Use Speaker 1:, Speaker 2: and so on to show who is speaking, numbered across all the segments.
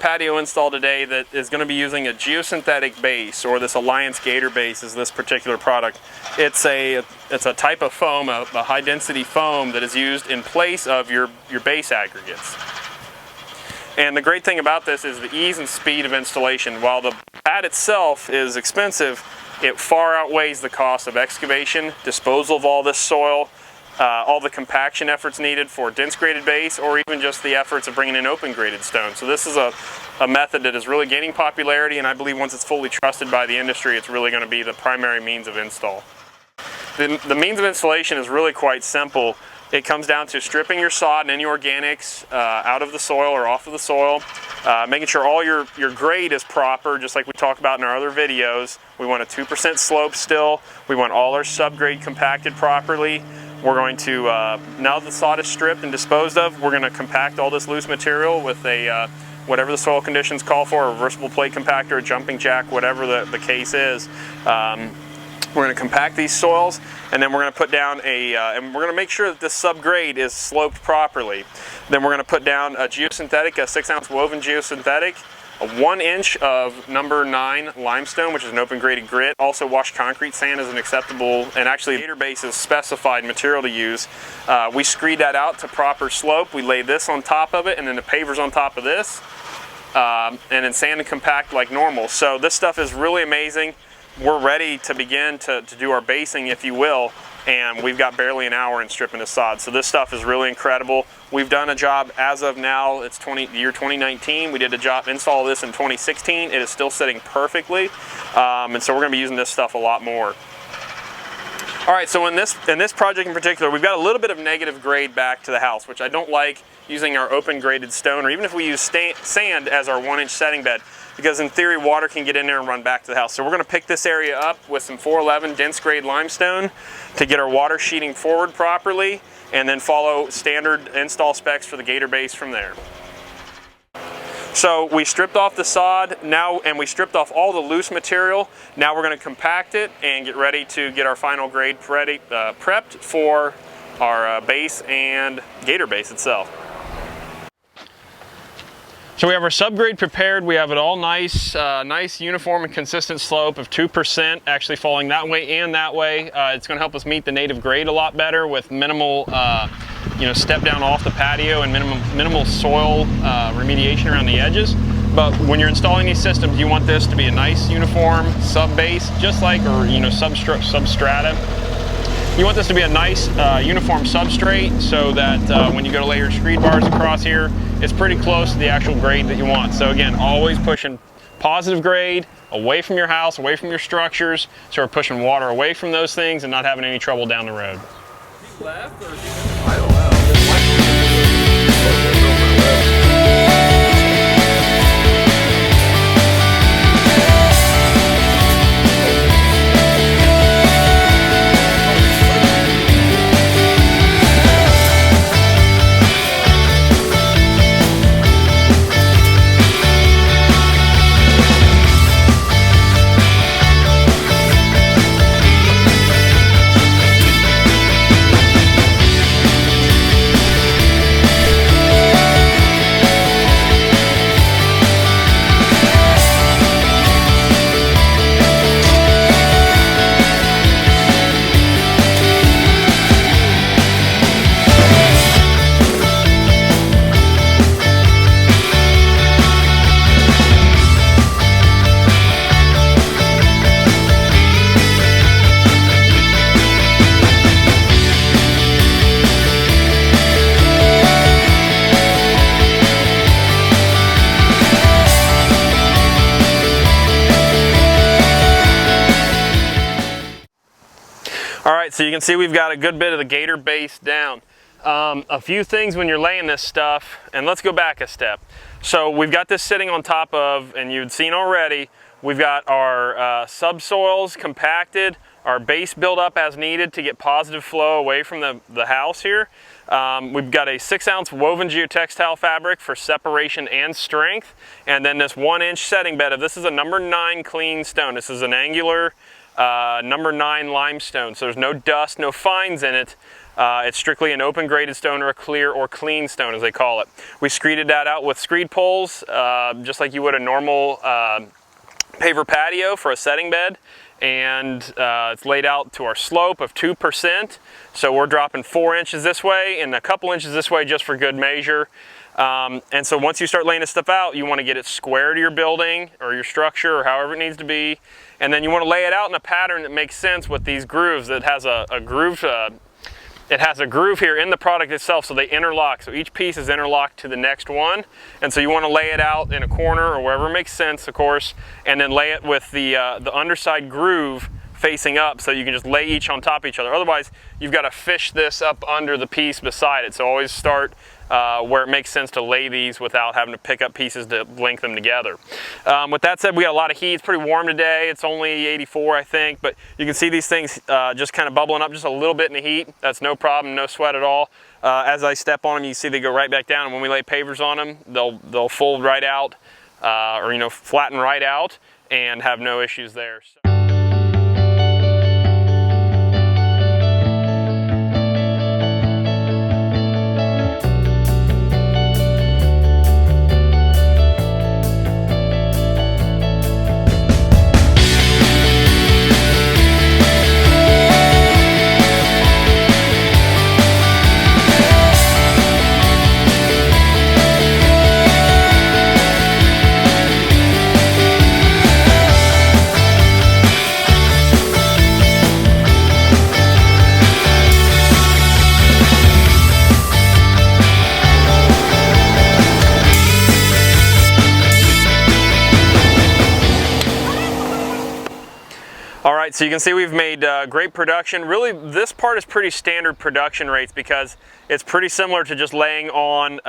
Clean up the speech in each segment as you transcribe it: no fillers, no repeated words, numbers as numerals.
Speaker 1: patio install today that is going to be using a geosynthetic base, or this Alliance Gator base is this particular product. It's a type of foam, a high density foam that is used in place of your base aggregates. And the great thing about this is the ease and speed of installation. While the pad itself is expensive, it far outweighs the cost of excavation, disposal of all this soil, all the compaction efforts needed for dense graded base, or even just the efforts of bringing in open graded stone. So this is a method that is really gaining popularity, and I believe once it's fully trusted by the industry, it's really going to be the primary means of install. The means of installation is really quite simple. It comes down to stripping your sod and any organics out of the soil or off of the soil, making sure all your grade is proper, just like we talked about in our other videos. We want a 2% slope still. We want all our subgrade compacted properly. We're going to, now that the sod is stripped and disposed of, we're going to compact all this loose material with a, whatever the soil conditions call for, a reversible plate compactor, a jumping jack, whatever the case is. We're going to compact these soils, and then we're going to put down and we're going to make sure that this subgrade is sloped properly. Then we're going to put down a geosynthetic, a 6-ounce woven geosynthetic, a 1 inch of number 9 limestone, which is an open graded grit. Also washed concrete sand is an acceptable, and actually Gator base is specified material to use. We screed that out to proper slope. We lay this on top of it, and then the pavers on top of this, and then sand and compact like normal. So this stuff is really amazing. We're ready to begin to do our basing, if you will, and we've got barely an hour in stripping the sod. So this stuff is really incredible. We've done a job as of now, it's the year 2019. We did a job install of this in 2016. It is still sitting perfectly, and so we're going to be using this stuff a lot more. All right, so in this project in particular, we've got a little bit of negative grade back to the house, which I don't like using our open graded stone, or even if we use sand as our 1 inch setting bed, because in theory water can get in there and run back to the house. So we're going to pick this area up with some 411 dense grade limestone to get our water sheeting forward properly, and then follow standard install specs for the Gator base from there. So we stripped off the sod now, and we stripped off all the loose material. Now we're going to compact it and get ready to get our final grade ready, prepped for our base and Gator base itself. So we have our subgrade prepared. We have it all nice, nice uniform and consistent slope of 2%, actually falling that way and that way. It's going to help us meet the native grade a lot better with minimal, step down off the patio and minimal soil remediation around the edges. But when you're installing these systems, you want this to be a nice uniform sub base, just like, or substrata. You want this to be a nice uniform substrate, so that when you go to lay your screed bars across here, it's pretty close to the actual grade that you want. So again, always pushing positive grade away from your house, away from your structures, so we're pushing water away from those things and not having any trouble down the road.
Speaker 2: Left or I don't know. So you can see we've got a good bit of the Gator base down. A few things when you're laying this stuff, and let's go back a step. So we've got this sitting on top of, and you'd seen already, we've got our subsoils compacted, our base built up as needed to get positive flow away from the house here. We've got a 6-ounce woven geotextile fabric for separation and strength, and then this 1-inch setting bed of, this is a number 9 clean stone. This is an angular number 9 limestone, so there's no dust, no fines in it. It's strictly an open graded stone or a clear or clean stone as they call it. We screeded that out with screed poles, just like you would a normal paver patio for a setting bed. And it's laid out to our slope of 2%. So we're dropping 4 inches this way and a couple inches this way just for good measure. And so once you start laying this stuff out, you want to get it square to your building or your structure or however it needs to be. And then you want to lay it out in a pattern that makes sense with these grooves that has a groove. It has a groove here in the product itself, so they interlock. So each piece is interlocked to the next one. And so you want to lay it out in a corner or wherever makes sense, of course, and then lay it with the underside groove facing up so you can just lay each on top of each other. Otherwise, you've got to fish this up under the piece beside it. So always start where it makes sense to lay these without having to pick up pieces to link them together. With that said, we got a lot of heat. It's pretty warm today. It's only 84, I think, but you can see these things just kind of bubbling up just a little bit in the heat. That's no problem, no sweat at all. As I step on them, you see they go right back down, and when we lay pavers on them, they'll fold right out, or flatten right out, and have no issues there. So you can see we've made great production. Really, this part is pretty standard production rates because it's pretty similar to just laying on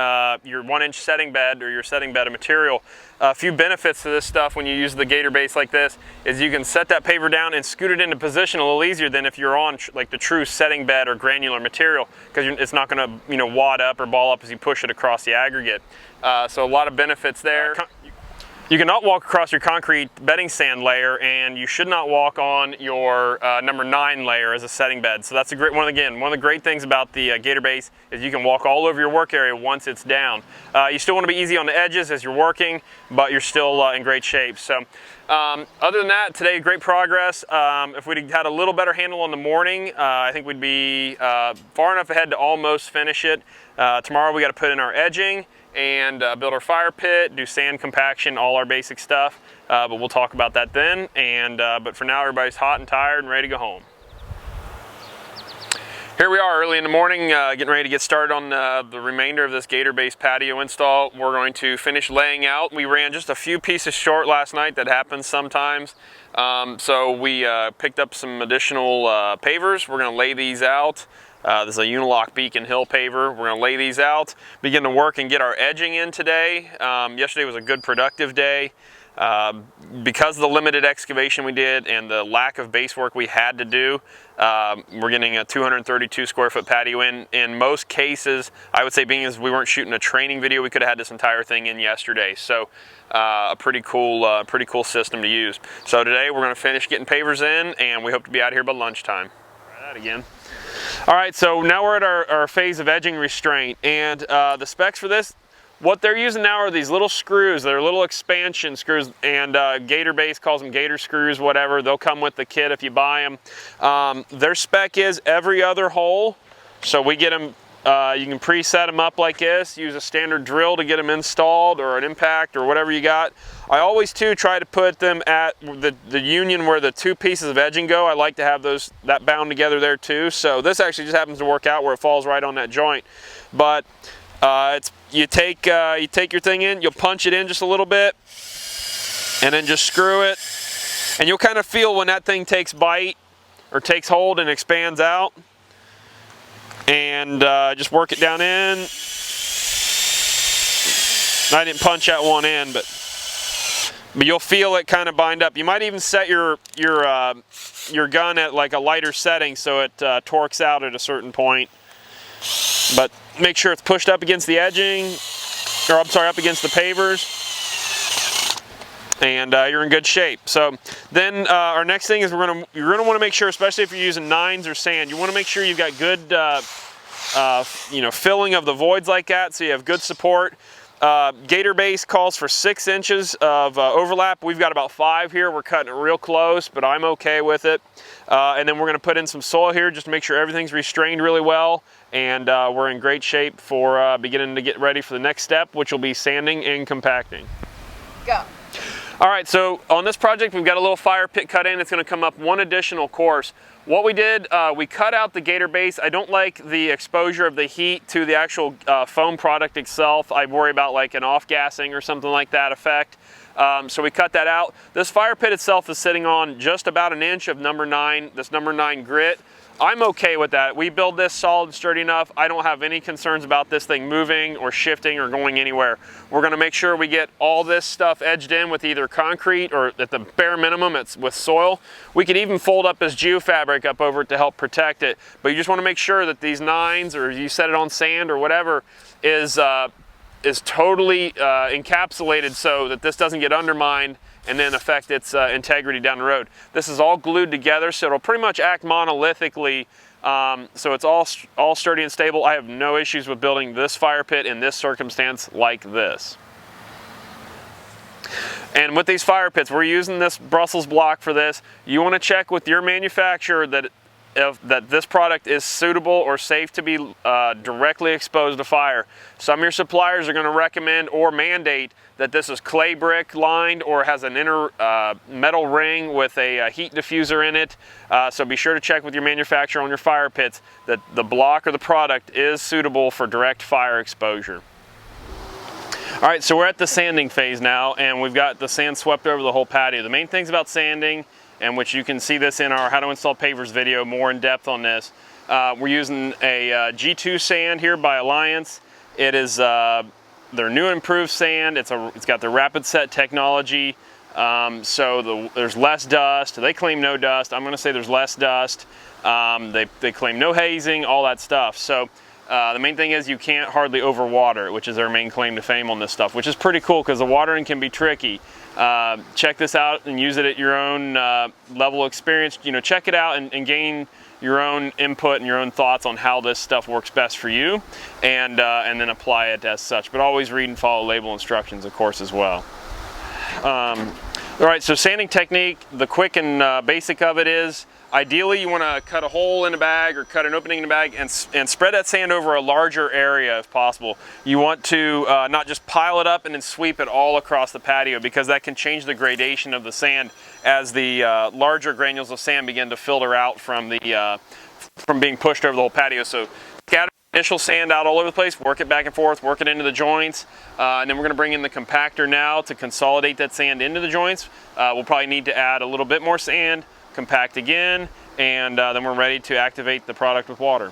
Speaker 2: your 1-inch setting bed or your setting bed of material. A few benefits to this stuff when you use the Gator base like this is you can set that paver down and scoot it into position a little easier than if you're on like the true setting bed or granular material, because it's not going to wad up or ball up as you push it across the aggregate. So a lot of benefits there. You cannot walk across your concrete bedding sand layer, and you should not walk on your number 9 layer as a setting bed. So that's a great one. Again, one of the great things about the Gator base is you can walk all over your work area once it's down. You still want to be easy on the edges as you're working, but you're still in great shape. So other than that, today great progress. If we'd had a little better handle on the morning, I think we'd be far enough ahead to almost finish it. Tomorrow we got to put in our edging and build our fire pit, do sand compaction, all our basic stuff. But we'll talk about that then. But for now, everybody's hot and tired and ready to go home. Here we are early in the morning, getting ready to get started on the remainder of this Gator base patio install. We're going to finish laying out. We ran just a few pieces short last night. That happens sometimes. So we picked up some additional pavers. We're going to lay these out. This is a Unilock Beacon Hill paver. We're going to lay these out, begin to work and get our edging in today. Yesterday was a good productive day. Because of the limited excavation we did and the lack of base work we had to do, we're getting a 232 square foot patio in. In most cases, I would say, being as we weren't shooting a training video, we could have had this entire thing in yesterday. So a pretty cool system to use. So today we're going to finish getting pavers in, and we hope to be out here by lunchtime. Try that again. All right, so now we're at our phase of edging restraint, and the specs for this, what they're using now are these little screws. They're little expansion screws, and Gator base calls them Gator screws, whatever. They'll come with the kit if you buy them. Their spec is every other hole, so we get them, you can preset them up like this, use a standard drill to get them installed, or an impact, or whatever you got. I always too try to put them at the union where the 2 pieces of edging go. I like to have that bound together there too. So this actually just happens to work out where it falls right on that joint. But you take your thing in, you'll punch it in just a little bit, and then just screw it, and you'll kind of feel when that thing takes bite or takes hold and expands out, and just work it down in. I didn't punch at one end, but you'll feel it kind of bind up. You might even set your gun at like a lighter setting so it torques out at a certain point. But make sure it's pushed up against the edging, or I'm sorry, up against the pavers. and you're in good shape. So then our next thing is you're gonna want to make sure, especially if you're using nines or sand, you want to make sure you've got good filling of the voids like that, so you have good support. Gator base calls for 6 inches of overlap. We've got about 5 here. We're cutting it real close, but I'm okay with it. And then we're going to put in some soil here just to make sure everything's restrained really well, and we're in great shape for beginning to get ready for the next step, which will be sanding and compacting.
Speaker 3: Go.
Speaker 2: All right, so on this project, we've got a little fire pit cut in. It's going to come up 1 additional course. What we did, we cut out the Gator base. I don't like the exposure of the heat to the actual foam product itself. I worry about like an off-gassing or something like that effect. So we cut that out. This fire pit itself is sitting on just about 1 inch of number 9, this number 9 grit. I'm okay with that. We build this solid and sturdy enough. I don't have any concerns about this thing moving or shifting or going anywhere. We're gonna make sure we get all this stuff edged in with either concrete or at the bare minimum, it's with soil. We could even fold up this geofabric up over it to help protect it. But you just wanna make sure that these nines, or you set it on sand or whatever, is totally encapsulated so that this doesn't get undermined and then affect its integrity down the road. This is all glued together, so it'll pretty much act monolithically, so it's all sturdy and stable. I have no issues with building this fire pit in this circumstance like this. And with these fire pits, we're using this Brussels block for this. You want to check with your manufacturer that this product is suitable or safe to be directly exposed to fire. Some of your suppliers are going to recommend or mandate that this is clay brick lined or has an inner metal ring with a heat diffuser in it. So be sure to check with your manufacturer on your fire pits that the block or the product is suitable for direct fire exposure. All right, so we're at the sanding phase now, and we've got the sand swept over the whole patio. The main things about sanding, and which you can see this in our How to Install Pavers video more in depth on this. We're using a G2 sand here by Alliance. It is their new improved sand. It's got the rapid set technology, so there's less dust. They claim no dust. I'm gonna say there's less dust. They claim no hazing, all that stuff. So the main thing is you can't hardly overwater it, which is their main claim to fame on this stuff, which is pretty cool because the watering can be tricky. Check this out and use it at your own level of experience. You know, check it out and gain your own input and your own thoughts on how this stuff works best for you, and then apply it as such. But always read and follow label instructions, of course, as well. All right, so sanding technique, the quick and basic of it is, ideally you want to cut a hole in a bag or cut an opening in a bag and spread that sand over a larger area if possible. You want to not just pile it up and then sweep it all across the patio, because that can change the gradation of the sand as the larger granules of sand begin to filter out from being pushed over the whole patio. So scatter initial sand out all over the place, work it back and forth, work it into the joints, and then we're going to bring in the compactor now to consolidate that sand into the joints. We'll probably need to add a little bit more sand, compact again, and then we're ready to activate the product with water.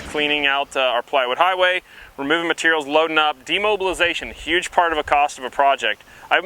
Speaker 2: Cleaning out our plywood highway, removing materials, loading up, demobilization, huge part of a cost of a project.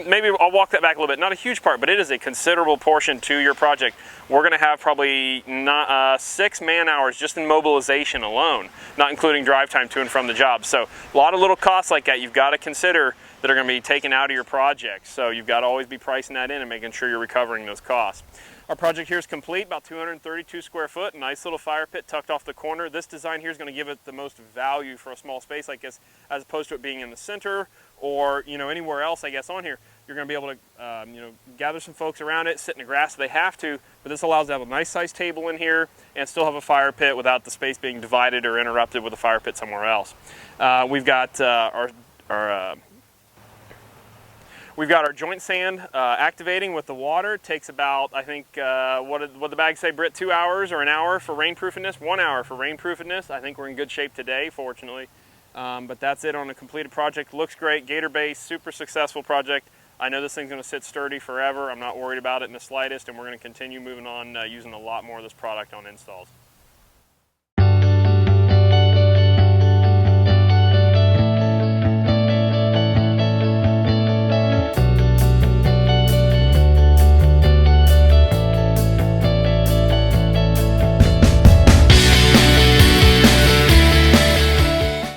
Speaker 2: Maybe I'll walk that back a little bit. Not a huge part, but it is a considerable portion to your project. We're going to have probably 6 man-hours just in mobilization alone, not including drive time to and from the job. So a lot of little costs like that you've got to consider that are going to be taken out of your project. So you've got to always be pricing that in and making sure you're recovering those costs. Our project here is complete, about 232 square foot, nice little fire pit tucked off the corner. This design here is going to give it the most value for a small space like this, as opposed to it being in the center or anywhere else I guess on here. You're going to be able to gather some folks around it, sit in the grass if they have to, but this allows to have a nice sized table in here and still have a fire pit without the space being divided or interrupted with a fire pit somewhere else. We've got our We've got our joint sand activating with the water. It takes about, I think, what did the bags say, Britt, 2 hours or an hour for rainproofing? 1 hour for rainproofing. I think we're in good shape today, fortunately. But that's it on a completed project. Looks great, Gator base, super successful project. I know this thing's gonna sit sturdy forever. I'm not worried about it in the slightest, and we're gonna continue moving on using a lot more of this product on installs.